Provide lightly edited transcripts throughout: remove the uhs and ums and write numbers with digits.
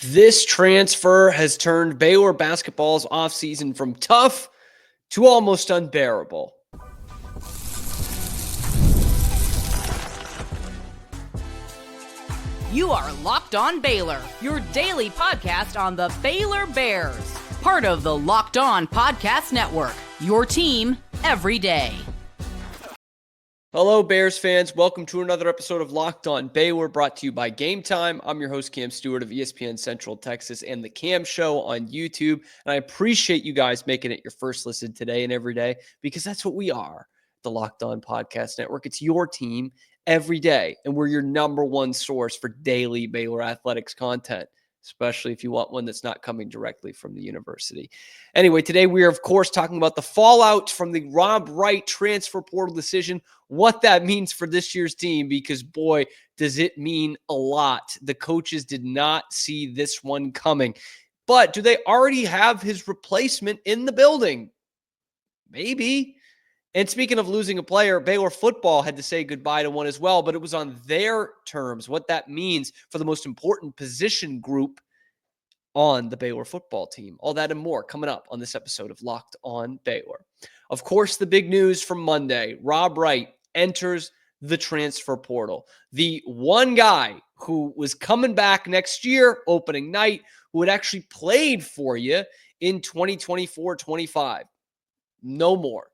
This transfer has turned Baylor basketball's offseason from tough to almost unbearable. You are Locked On Baylor, your daily podcast on the Baylor Bears. Part of the Locked On Podcast Network, your team every day. Hello, Bears fans. Welcome to another episode of Locked On Baylor, brought to you by Game Time. I'm your host, Cam Stewart of ESPN Central Texas and The Cam Show on YouTube. And I appreciate you guys making it your first listen today and every day, because that's what we are, the Locked On Podcast Network. It's your team every day, and we're your number one source for daily Baylor athletics content, especially if you want one that's not coming directly from the university. Anyway, today we are, of course, talking about the fallout from the Wright transfer portal decision, what that means for this year's team, because, boy, does it mean a lot. The coaches did not see this one coming. But do they already have his replacement in the building? Maybe. And speaking of losing a player, Baylor football had to say goodbye to one as well, but it was on their terms, what that means for the most important position group on the Baylor football team. All that and more coming up on this episode of Locked On Baylor. Of course, the big news from Monday, Wright enters the transfer portal. The one guy who was coming back next year, opening night, who had actually played for you in 2024-25. No more.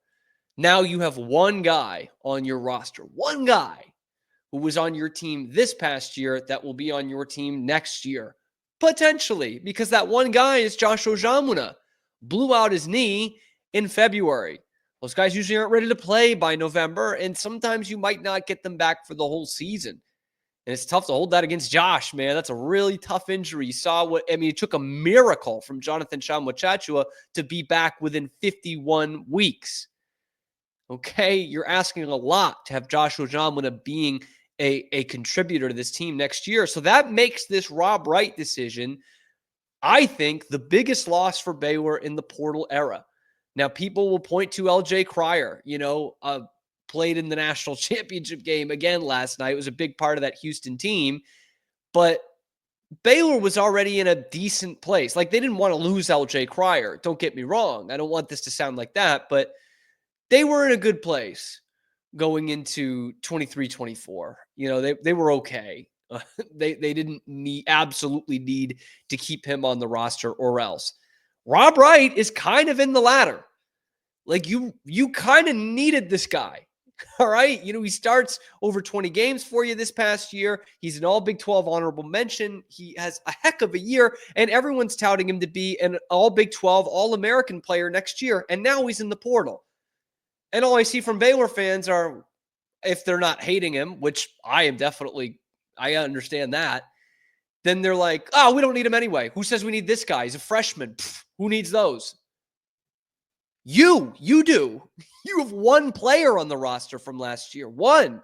Now you have one guy on your roster, one guy who was on your team this past year that will be on your team next year, potentially, because that one guy is Joshua Jamuna. Blew out his knee in February. Those guys usually aren't ready to play by November, and sometimes you might not get them back for the whole season. And it's tough to hold that against Josh, man. That's a really tough injury. You saw it took a miracle from Jonathan Tchamwa to be back within 51 weeks. Okay, you're asking a lot to have Joshua Jamuna being a contributor to this team next year. So that makes this Wright decision, I think, the biggest loss for Baylor in the portal era. Now, people will point to LJ Cryer, played in the national championship game again last night. It was a big part of that Houston team. But Baylor was already in a decent place. Like, they didn't want to lose LJ Cryer. Don't get me wrong. I don't want this to sound like that, but they were in a good place going into 23-24. They were okay. They didn't absolutely need to keep him on the roster or else. Wright is kind of in the latter. Like, you kind of needed this guy. All right. He starts over 20 games for you this past year. He's an all Big 12 honorable mention. He has a heck of a year, and everyone's touting him to be an all Big 12 All-American player next year. And now he's in the portal. And all I see from Baylor fans are, if they're not hating him, which I understand that, then they're like, oh, we don't need him anyway. Who says we need this guy? He's a freshman. Who needs those? You do. You have one player on the roster from last year. One.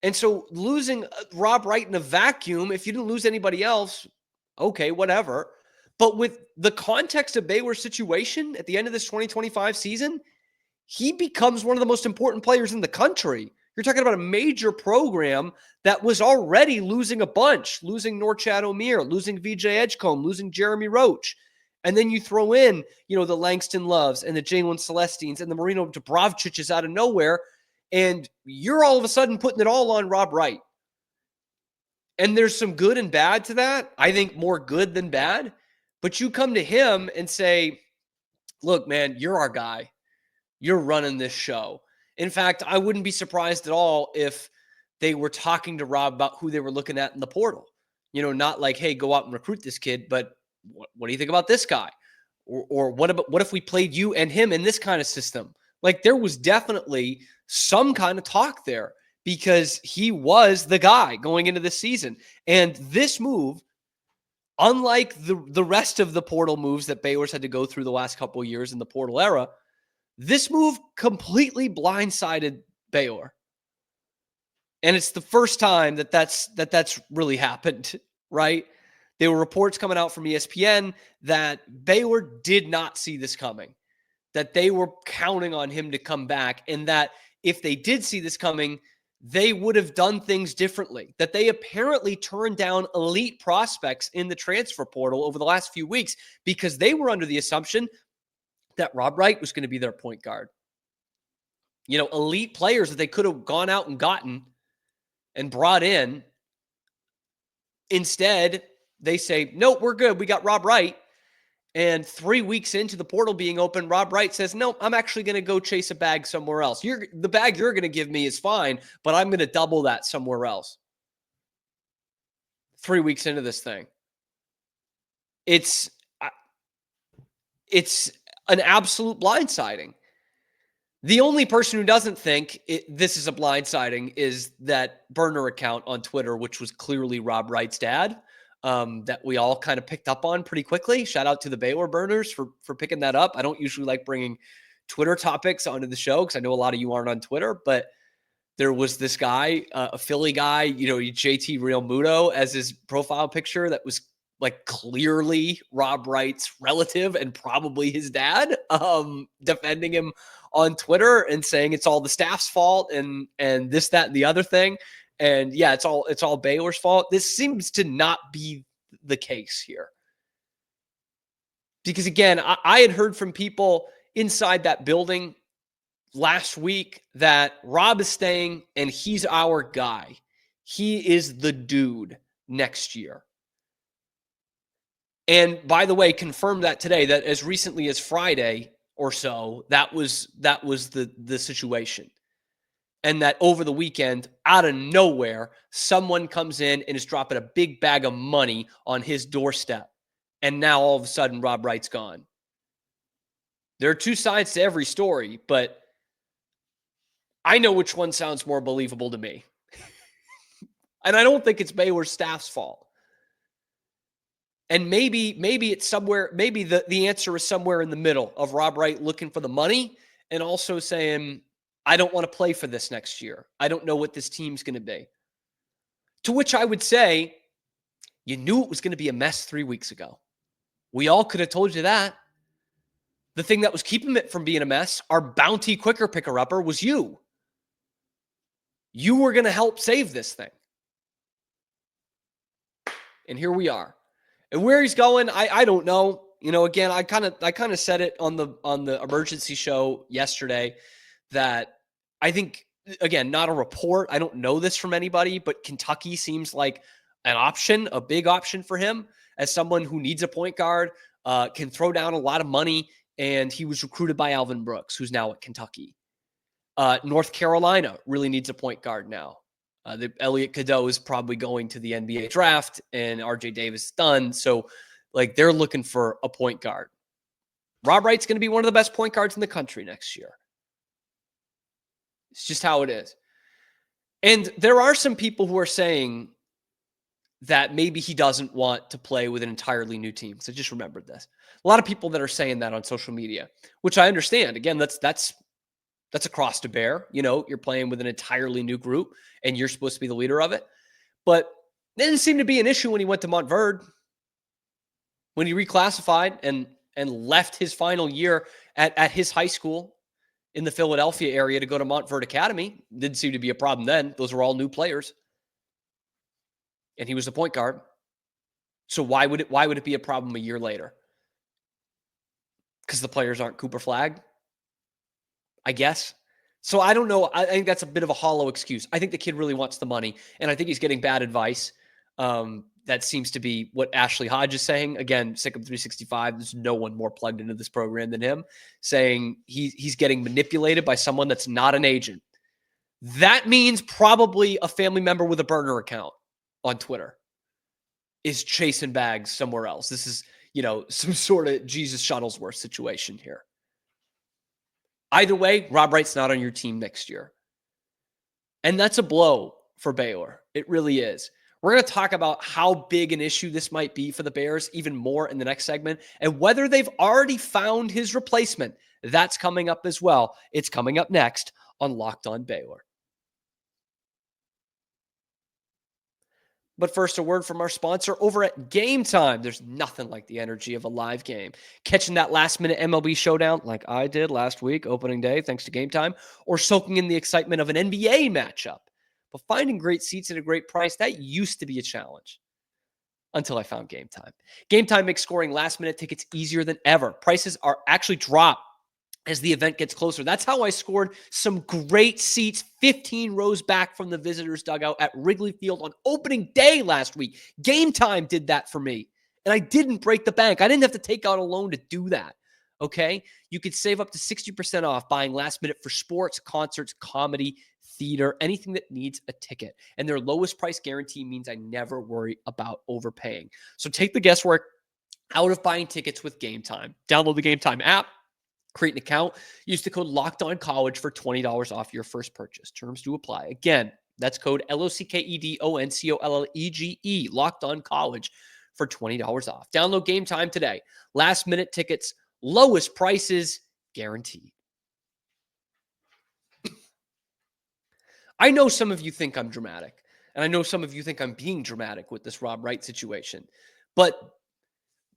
And so losing Wright in a vacuum, if you didn't lose anybody else, okay, whatever. But with the context of Baylor's situation at the end of this 2025 season, he becomes one of the most important players in the country. You're talking about a major program that was already losing a bunch, losing Norchad O'Meara, losing VJ Edgecombe, losing Jeremy Roach. And then you throw in, the Langston Loves and the Jalen Celestines and the Marino Dubrovciches out of nowhere, and you're all of a sudden putting it all on Wright. And there's some good and bad to that. I think more good than bad. But you come to him and say, look, man, you're our guy. You're running this show. In fact, I wouldn't be surprised at all if they were talking to Rob about who they were looking at in the portal. Not like, hey, go out and recruit this kid, but what do you think about this guy? Or what if we played you and him in this kind of system? Like, there was definitely some kind of talk there because he was the guy going into this season. And this move, unlike the rest of the portal moves that Baylor's had to go through the last couple of years in the portal era, this move completely blindsided Baylor. And it's the first time that's really happened, right? There were reports coming out from ESPN that Baylor did not see this coming, that they were counting on him to come back, and that if they did see this coming, they would have done things differently, that they apparently turned down elite prospects in the transfer portal over the last few weeks because they were under the assumption that Rob Wright was going to be their point guard. Elite players that they could have gone out and gotten and brought in. Instead, they say, nope, we're good. We got Rob Wright. And 3 weeks into the portal being open, Rob Wright says, no, I'm actually going to go chase a bag somewhere else. The bag you're going to give me is fine, but I'm going to double that somewhere else. 3 weeks into this thing. It's an absolute blindsiding. The only person who doesn't think this is a blindsiding is that burner account on Twitter, which was clearly Rob Wright's dad. That we all kind of picked up on pretty quickly. Shout out to the Baylor burners for picking that up. I don't usually like bringing Twitter topics onto the show because I know a lot of you aren't on Twitter, but there was this guy, a Philly guy, JT Real Muto as his profile picture that was like clearly Rob Wright's relative and probably his dad, defending him on Twitter and saying it's all the staff's fault and this, that, and the other thing. And yeah, it's all Baylor's fault. This seems to not be the case here. Because again, I had heard from people inside that building last week that Rob is staying and he's our guy. He is the dude next year. And by the way, confirmed that today, that as recently as Friday or so, that was the situation. And that over the weekend, out of nowhere, someone comes in and is dropping a big bag of money on his doorstep. And now all of a sudden, Rob Wright's gone. There are two sides to every story, but I know which one sounds more believable to me. And I don't think it's Baylor staff's fault. And maybe it's somewhere, maybe the answer is somewhere in the middle of Rob Wright looking for the money and also saying, I don't want to play for this next year. I don't know what this team's going to be. To which I would say, you knew it was going to be a mess 3 weeks ago. We all could have told you that. The thing that was keeping it from being a mess, our bounty quicker picker-upper, was you. You were going to help save this thing. And here we are. And where he's going, I don't know. Again, I kind of said it on the emergency show yesterday that I think, again, not a report. I don't know this from anybody, but Kentucky seems like an option, a big option for him as someone who needs a point guard, can throw down a lot of money, and he was recruited by Alvin Brooks, who's now at Kentucky. North Carolina really needs a point guard now. Elliot Cadeau is probably going to the NBA draft, and RJ Davis is done. So, they're looking for a point guard. Rob Wright's going to be one of the best point guards in the country next year. It's just how it is. And there are some people who are saying that maybe he doesn't want to play with an entirely new team. So I just remembered this. A lot of people that are saying that on social media, which I understand. Again, that's a cross to bear. You're playing with an entirely new group and you're supposed to be the leader of it. But it didn't seem to be an issue when he went to Montverde. When he reclassified and left his final year at his high school in the Philadelphia area to go to Montverde Academy. Didn't seem to be a problem then. Those were all new players. And he was the point guard. So why would it be a problem a year later? Because the players aren't Cooper Flagg? I guess. So I don't know. I think that's a bit of a hollow excuse. I think the kid really wants the money, and I think he's getting bad advice. That seems to be what Ashley Hodge is saying. Again, Sikkim 365, there's no one more plugged into this program than him, saying he's getting manipulated by someone that's not an agent. That means probably a family member with a burner account on Twitter is chasing bags somewhere else. This is, some sort of Jesus Shuttlesworth situation here. Either way, Rob Wright's not on your team next year. And that's a blow for Baylor. It really is. We're going to talk about how big an issue this might be for the Bears even more in the next segment and whether they've already found his replacement. That's coming up as well. It's coming up next on Locked On Baylor. But first, a word from our sponsor over at Game Time. There's nothing like the energy of a live game. Catching that last-minute MLB showdown like I did last week, opening day, thanks to Game Time, or soaking in the excitement of an NBA matchup. But finding great seats at a great price, that used to be a challenge until I found Game Time. Game Time makes scoring last-minute tickets easier than ever. Prices are actually drop as the event gets closer. That's how I scored some great seats 15 rows back from the visitors' dugout at Wrigley Field on opening day last week. Game Time did that for me, and I didn't break the bank. I didn't have to take out a loan to do that, okay? You could save up to 60% off buying last minute for sports, concerts, comedy, theater, anything that needs a ticket. And their lowest price guarantee means I never worry about overpaying. So take the guesswork out of buying tickets with Game Time. Download the Game Time app, create an account, use the code LOCKEDONCollege for $20 off your first purchase. Terms do apply. Again, that's code LOCKEDONCOLLEGE, LOCKEDONCollege for $20 off. Download Game Time today. Last minute tickets, lowest prices guaranteed. I know some of you think I'm dramatic, and I know some of you think I'm being dramatic with this Rob Wright situation, but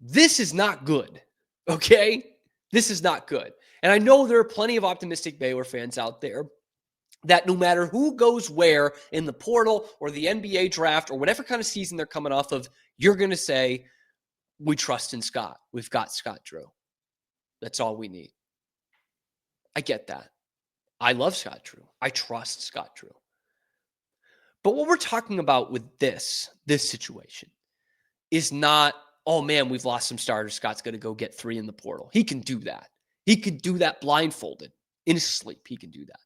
this is not good, okay? This is not good. And I know there are plenty of optimistic Baylor fans out there that no matter who goes where in the portal or the NBA draft or whatever kind of season they're coming off of, you're going to say, we trust in Scott. We've got Scott Drew. That's all we need. I get that. I love Scott Drew. I trust Scott Drew. But what we're talking about with this situation is not, oh man, we've lost some starters. Scott's going to go get 3 in the portal. He can do that. He could do that blindfolded in his sleep. He can do that.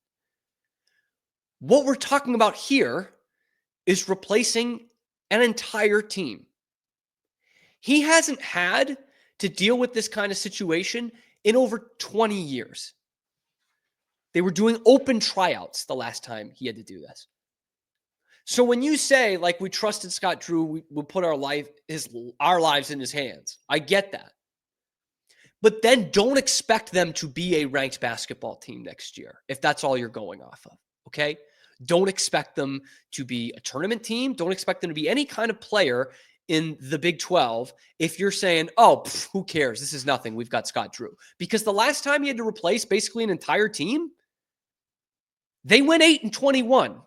What we're talking about here is replacing an entire team. He hasn't had to deal with this kind of situation in over 20 years. They were doing open tryouts the last time he had to do this. So when you say, like, we trusted Scott Drew, we put our lives in his hands, I get that. But then don't expect them to be a ranked basketball team next year, if that's all you're going off of, okay? Don't expect them to be a tournament team. Don't expect them to be any kind of player in the Big 12 if you're saying, oh, who cares? This is nothing. We've got Scott Drew. Because the last time he had to replace basically an entire team, they went 8-21.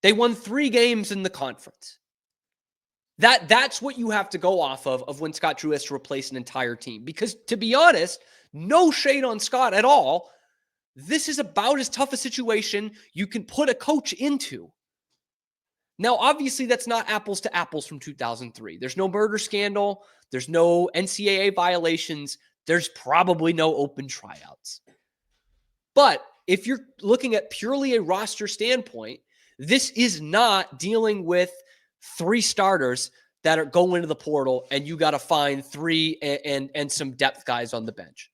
They won 3 games in the conference. That's what you have to go off of when Scott Drew has to replace an entire team. Because to be honest, no shade on Scott at all. This is about as tough a situation you can put a coach into. Now, obviously, that's not apples to apples from 2003. There's no murder scandal. There's no NCAA violations. There's probably no open tryouts. But if you're looking at purely a roster standpoint, this is not dealing with 3 starters that are going into the portal and you got to find 3 and some depth guys on the bench.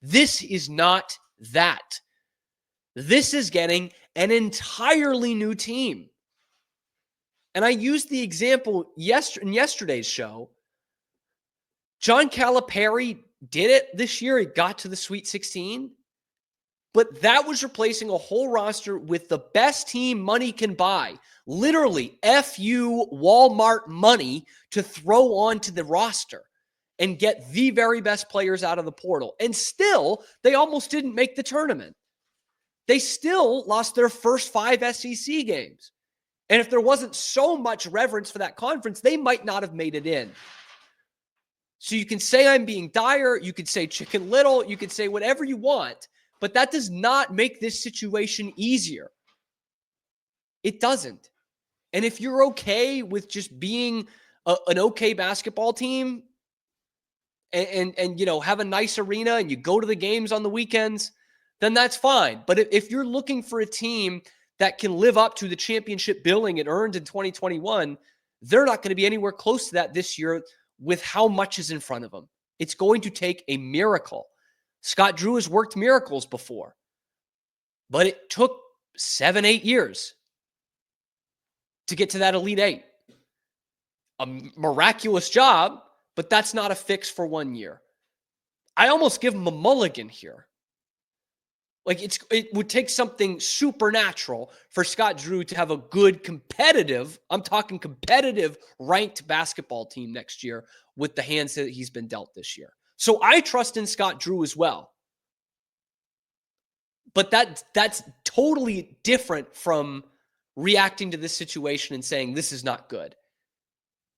This is not that. This is getting an entirely new team. And I used the example in yesterday's show. John Calipari did it this year. He got to the Sweet 16. But that was replacing a whole roster with the best team money can buy. Literally, FU Walmart money to throw onto the roster and get the very best players out of the portal. And still, they almost didn't make the tournament. They still lost their first 5 SEC games. And if there wasn't so much reverence for that conference, they might not have made it in. So you can say I'm being dire. You could say Chicken Little. You could say whatever you want. But that does not make this situation easier. It doesn't. And if you're okay with just being an okay basketball team and you know, have a nice arena and you go to the games on the weekends, then that's fine. But if you're looking for a team that can live up to the championship billing it earned in 2021, they're not going to be anywhere close to that this year with how much is in front of them. It's going to take a miracle. Scott Drew has worked miracles before, but it took 7-8 years to get to that Elite 8. A miraculous job, but that's not a fix for 1 year. I almost give him a mulligan here. Like it would take something supernatural for Scott Drew to have a good competitive, I'm talking competitive ranked basketball team next year with the hands that he's been dealt this year. So I trust in Scott Drew as well. But that's totally different from reacting to this situation and saying, this is not good.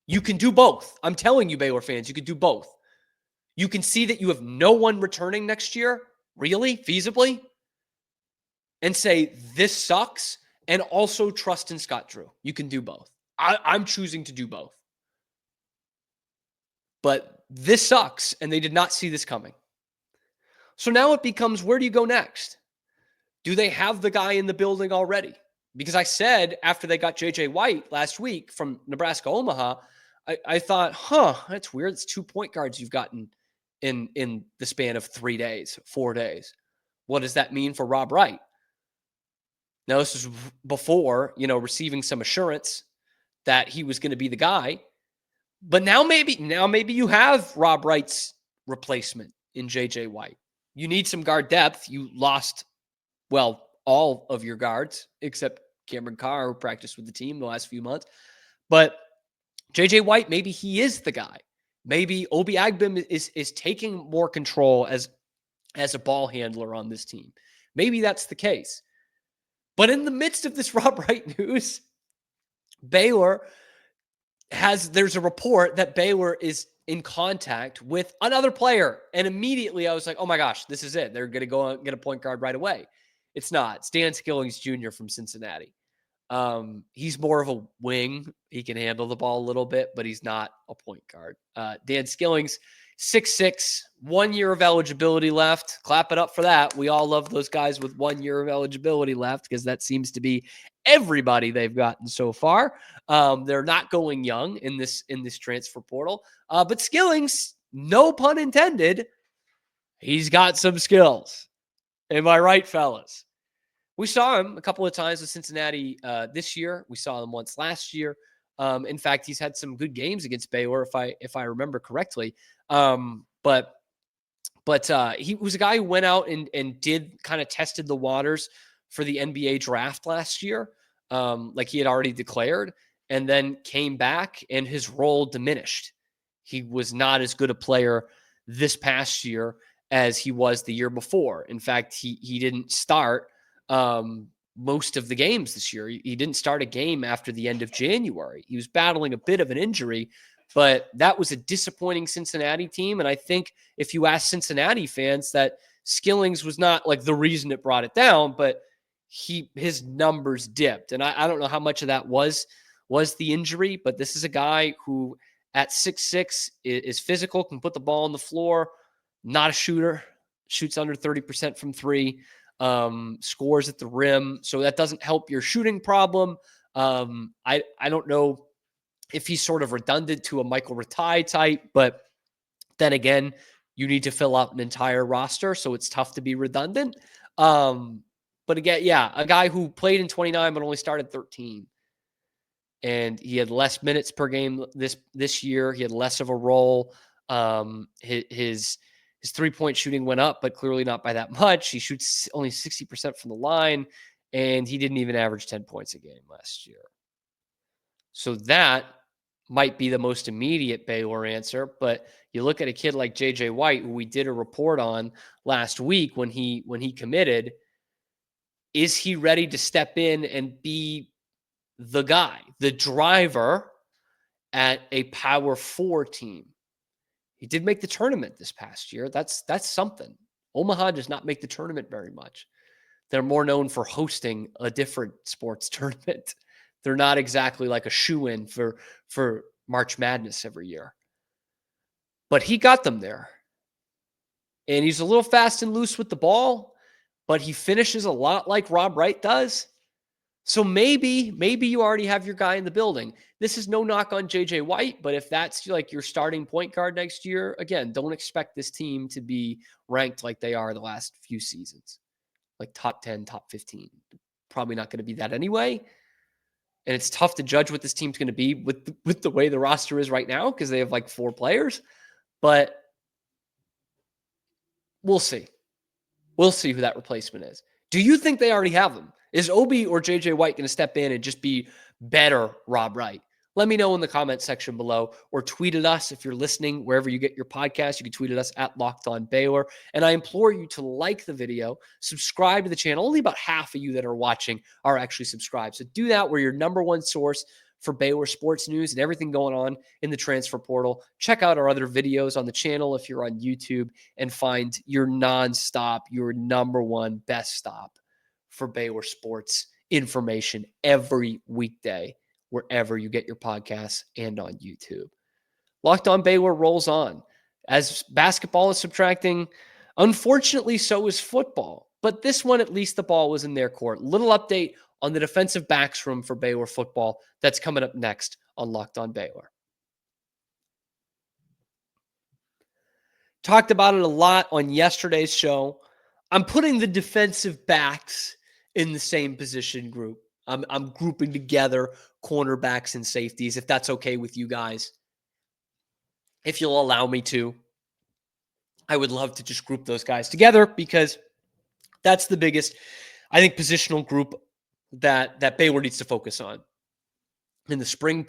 You can do both. I'm telling you, Baylor fans, you can do both. You can see that you have no one returning next year, really, feasibly, and say, this sucks, and also trust in Scott Drew. You can do both. I'm choosing to do both. But this sucks, and they did not see this coming. So now it becomes, where do you go next? Do they have the guy in the building already? Because I said after they got J.J. White last week from Nebraska Omaha, I thought, that's weird. It's 2 point guards you've gotten in the span of 3 days, 4 days. What does that mean for Rob Wright? Now, this is before, receiving some assurance that he was going to be the guy. But now maybe you have Rob Wright's replacement in J.J. White. You need some guard depth. You lost, all of your guards except Cameron Carr, who practiced with the team the last few months. But J.J. White, maybe he is the guy. Maybe Obi Agbim is taking more control as a ball handler on this team. Maybe that's the case. But in the midst of this Rob Wright news, there's a report that Baylor is in contact with another player. And immediately I was like, oh my gosh, this is it. They're going to go and get a point guard right away. It's not. It's Dan Skillings Jr. from Cincinnati. He's more of a wing. He can handle the ball a little bit, but he's not a point guard. Dan Skillings, 6'6", 1 year of eligibility left. Clap it up for that. We all love those guys with 1 year of eligibility left because that seems to be everybody they've gotten so far. They're not going young in this transfer portal. But Skillings, no pun intended, he's got some skills. Am I right, fellas? We saw him a couple of times with Cincinnati this year. We saw him once last year. In fact, he's had some good games against Baylor, if I remember correctly. But he was a guy who went out and did kind of tested the waters for the NBA draft last year, like he had already declared, and then came back and his role diminished. He was not as good a player this past year as he was the year before. In fact, he didn't start most of the games this year. He didn't start a game after the end of January. He was battling a bit of an injury, but that was a disappointing Cincinnati team. And I think if you ask Cincinnati fans, that Skillings was not like the reason it brought it down, but his numbers dipped. And I don't know how much of that was the injury, but this is a guy who at 6'6" is physical, can put the ball on the floor, not a shooter, shoots under 30% from three, scores at the rim. So that doesn't help your shooting problem. I don't know if he's sort of redundant to a Michael Rataj type, but then again, you need to fill out an entire roster, so it's tough to be redundant. But again, yeah, a guy who played in 29 but only started 13. And he had less minutes per game this year. He had less of a role. His 3-point shooting went up, but clearly not by that much. He shoots only 60% from the line, and he didn't even average 10 points a game last year. So that might be the most immediate Baylor answer. But you look at a kid like J.J. White, who we did a report on last week when he committed. Is he ready to step in and be the guy, the driver at a Power 4 team? He did make the tournament this past year. That's something. Omaha does not make the tournament very much. They're more known for hosting a different sports tournament. They're not exactly like a shoe-in for March Madness every year. But he got them there. And he's a little fast and loose with the ball, but he finishes a lot like Rob Wright does. So maybe you already have your guy in the building. This is no knock on J.J. White, but if that's like your starting point guard next year, again, don't expect this team to be ranked like they are the last few seasons, like top 10, top 15. Probably not going to be that anyway. And it's tough to judge what this team's going to be with the way the roster is right now because they have like 4 players. But we'll see. We'll see who that replacement is. Do you think they already have them? Is Obi or J.J. White going to step in and just be better Rob Wright? Let me know in the comment section below, or tweet at us if you're listening wherever you get your podcast. You can tweet at us at Locked On Baylor. And I implore you to like the video, subscribe to the channel. Only about half of you that are watching are actually subscribed. So do that. We're your number one source for Baylor sports news and everything going on in the transfer portal. Check out our other videos on the channel if you're on YouTube, and find your nonstop, your number one best stop for Baylor sports information every weekday, wherever you get your podcasts and on YouTube. Locked On Baylor rolls on. As basketball is subtracting, unfortunately, so is football. But this one, at least the ball was in their court. Little update on the defensive backs room for Baylor football. That's coming up next on Locked On Baylor. Talked about it a lot on yesterday's show. I'm putting the defensive backs in the same position group. I'm grouping together cornerbacks and safeties, if that's okay with you guys. If you'll allow me to, I would love to just group those guys together, because that's the biggest, I think, positional group that Baylor needs to focus on in the spring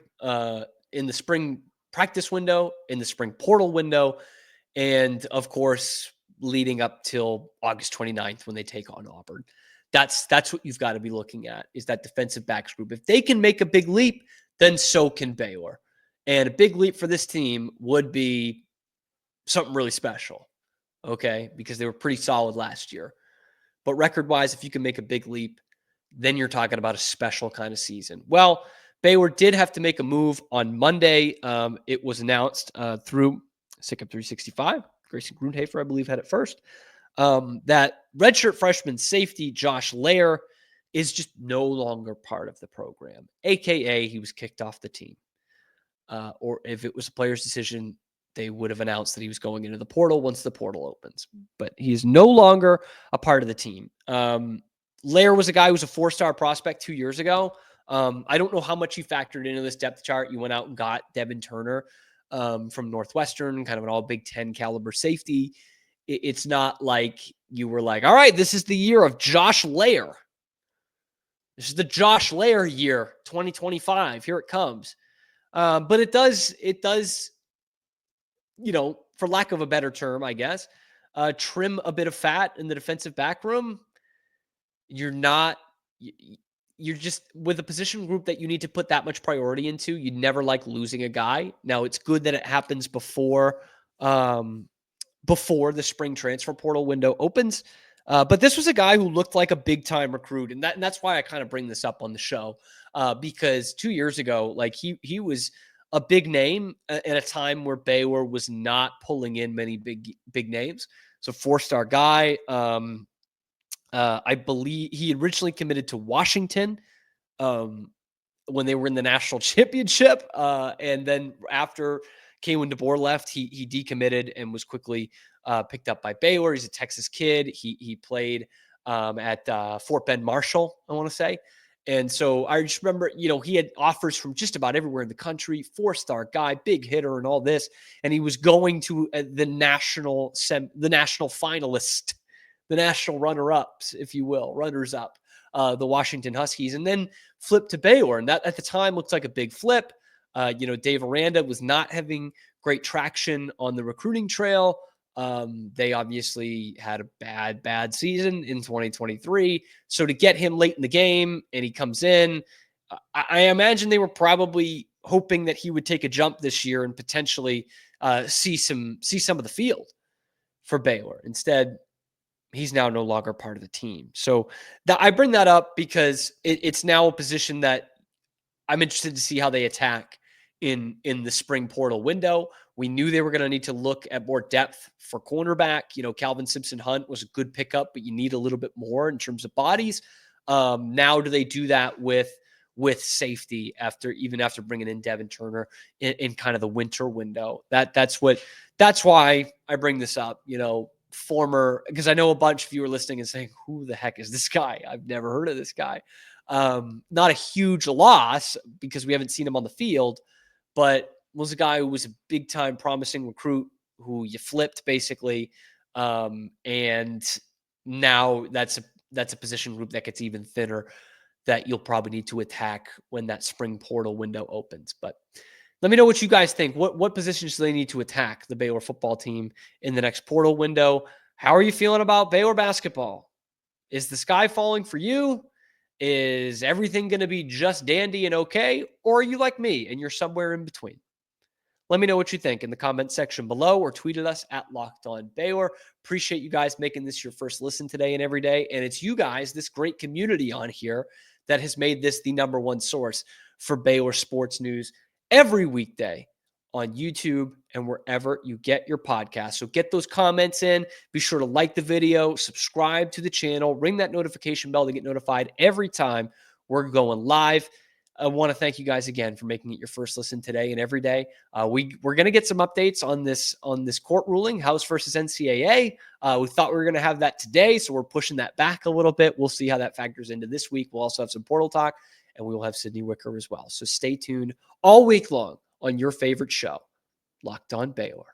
practice window, in the spring portal window, and of course leading up till August 29th when they take on Auburn. That's what you've got to be looking at, is that defensive backs group. If they can make a big leap, then so can Baylor. And a big leap for this team would be something really special, okay? Because they were pretty solid last year. But record-wise, if you can make a big leap, then you're talking about a special kind of season. Well, Baylor did have to make a move on Monday. It was announced through SicUp 365. Grayson Grundhafer, I believe, had it first. That redshirt freshman safety Josh Lair is just no longer part of the program, a.k.a. he was kicked off the team. Or if it was a player's decision, they would have announced that he was going into the portal once the portal opens. But he is no longer a part of the team. Lair was a guy who was a 4-star prospect 2 years ago. I don't know how much he factored into this depth chart. You went out and got Devin Turner from Northwestern, kind of an all Big Ten caliber safety. It's not like you were like, all right, this is the year of Josh Lair. This is the Josh Lair year, 2025. Here it comes. But it does, for lack of a better term, I guess, trim a bit of fat in the defensive back room. You're just, with a position group that you need to put that much priority into, you never like losing a guy. Now, it's good that it happens before the spring transfer portal window opens. But this was a guy who looked like a big-time recruit, and that's why I kind of bring this up on the show, because 2 years ago, like he was a big name at a time where Baylor was not pulling in many big names. So 4-star guy. I believe he originally committed to Washington when they were in the national championship, and then after Kalen DeBoer left, he decommitted and was quickly picked up by Baylor. He's a Texas kid. He played at Fort Bend Marshall, I want to say. And so I just remember, he had offers from just about everywhere in the country, 4-star guy, big hitter and all this. And he was going to the national finalist, the national runner-ups, if you will, runners-up, the Washington Huskies, and then flipped to Baylor. And that at the time looked like a big flip. Dave Aranda was not having great traction on the recruiting trail. They obviously had a bad season in 2023. So to get him late in the game and he comes in, I imagine they were probably hoping that he would take a jump this year and potentially see some of the field for Baylor. Instead, he's now no longer part of the team. So I bring that up because it's now a position that I'm interested to see how they attack in the spring portal window. We knew they were going to need to look at more depth for cornerback. Calvin Simpson-Hunt was a good pickup, but you need a little bit more in terms of bodies. Now do they do that with safety after bringing in Devin Turner in kind of the winter window? That's why I bring this up, because I know a bunch of you are listening and saying, who the heck is this guy? I've never heard of this guy. Not a huge loss because we haven't seen him on the field, but was a guy who was a big time promising recruit who you flipped basically. And now that's a position group that gets even thinner that you'll probably need to attack when that spring portal window opens. But let me know what you guys think. What positions do they need to attack, the Baylor football team, in the next portal window? How are you feeling about Baylor basketball? Is the sky falling for you? Is everything going to be just dandy and okay? Or are you like me and you're somewhere in between? Let me know what you think in the comment section below or tweet at us at Locked On Baylor. Appreciate you guys making this your first listen today and every day. And it's you guys, this great community on here, that has made this the number one source for Baylor sports news every weekday on YouTube and wherever you get your podcast. So get those comments in. Be sure to like the video, subscribe to the channel, ring that notification bell to get notified every time we're going live. I want to thank you guys again for making it your first listen today and every day. We're going to get some updates on this court ruling, House versus NCAA. We thought we were going to have that today, so we're pushing that back a little bit. We'll see how that factors into this week. We'll also have some portal talk, and we will have Sydney Wicker as well. So stay tuned all week long on your favorite show, Locked On Baylor.